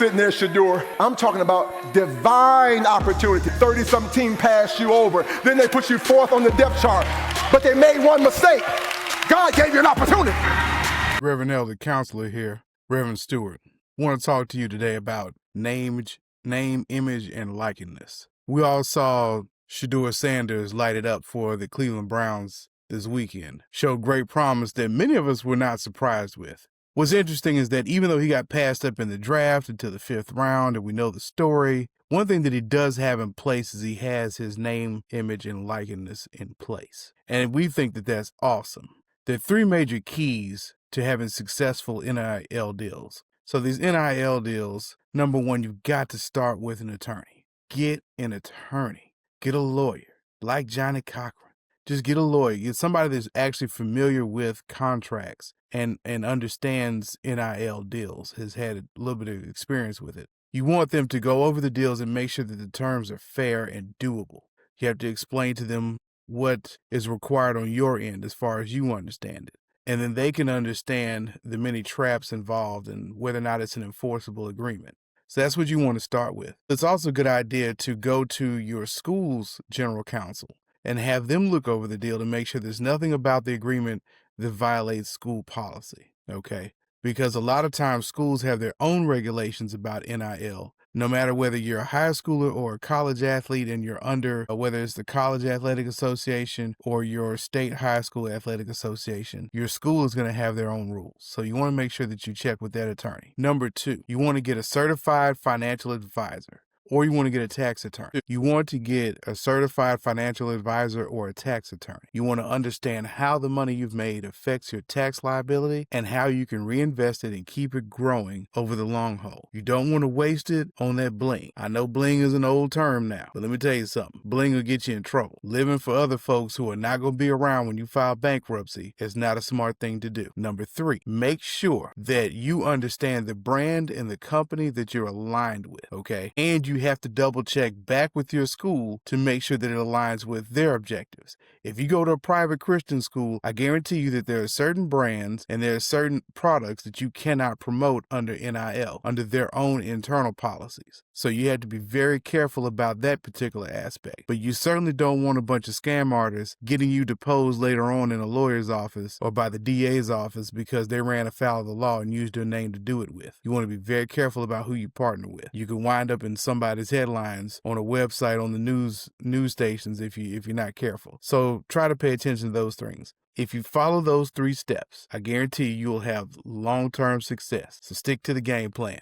Sitting there, Shador, I'm talking about divine opportunity. 30-something team passed you over. Then they put you fourth on the depth chart. But they made one mistake. God gave you an opportunity. Reverend Elder Counselor here, Reverend Stewart. I want to talk to you today about name, image, and likeness. We all saw Shador Sanders light it up for the Cleveland Browns this weekend. Showed great promise that many of us were not surprised with. What's interesting is that even though he got passed up in the draft until the 5th round, and we know the story, one thing that he does have in place is he has his name, image, and likeness in place. And we think that that's awesome. There are 3 major keys to having successful NIL deals. So these NIL deals, number 1, you've got to start with an attorney. Get an attorney. Get a lawyer, like Johnny Cochran. Just get a lawyer. Get somebody that's actually familiar with contracts and understands NIL deals, has had a little bit of experience with it. You want them to go over the deals and make sure that the terms are fair and doable. You have to explain to them what is required on your end as far as you understand it. And then they can understand the many traps involved and whether or not it's an enforceable agreement. So that's what you want to start with. It's also a good idea to go to your school's general counsel and have them look over the deal to make sure there's nothing about the agreement that violates school policy, okay? Because a lot of times schools have their own regulations about NIL. No matter whether you're a high schooler or a college athlete and you're under, whether it's the College Athletic Association or your state high school athletic association, your school is going to have their own rules. So you want to make sure that you check with that attorney. Number 2, you want to get a certified financial advisor. Or you want to get a tax attorney. You want to get a certified financial advisor or a tax attorney. You want to understand how the money you've made affects your tax liability and how you can reinvest it and keep it growing over the long haul. You don't want to waste it on that bling. I know bling is an old term now, but let me tell you something. Bling will get you in trouble. Living for other folks who are not going to be around when you file bankruptcy is not a smart thing to do. Number 3, make sure that you understand the brand and the company that you're aligned with, okay? And you have to double check back with your school to make sure that it aligns with their objectives. If you go to a private Christian school, I guarantee you that there are certain brands and there are certain products that you cannot promote under NIL, under their own internal policies. So you have to be very careful about that particular aspect. But you certainly don't want a bunch of scam artists getting you deposed later on in a lawyer's office or by the DA's office because they ran afoul of the law and used their name to do it with. You want to be very careful about who you partner with. You can wind up in somebody's headlines on a website, on the news stations if you're not careful. So try to pay attention to those things. If you follow those 3 steps, I guarantee you will have long-term success. So stick to the game plan.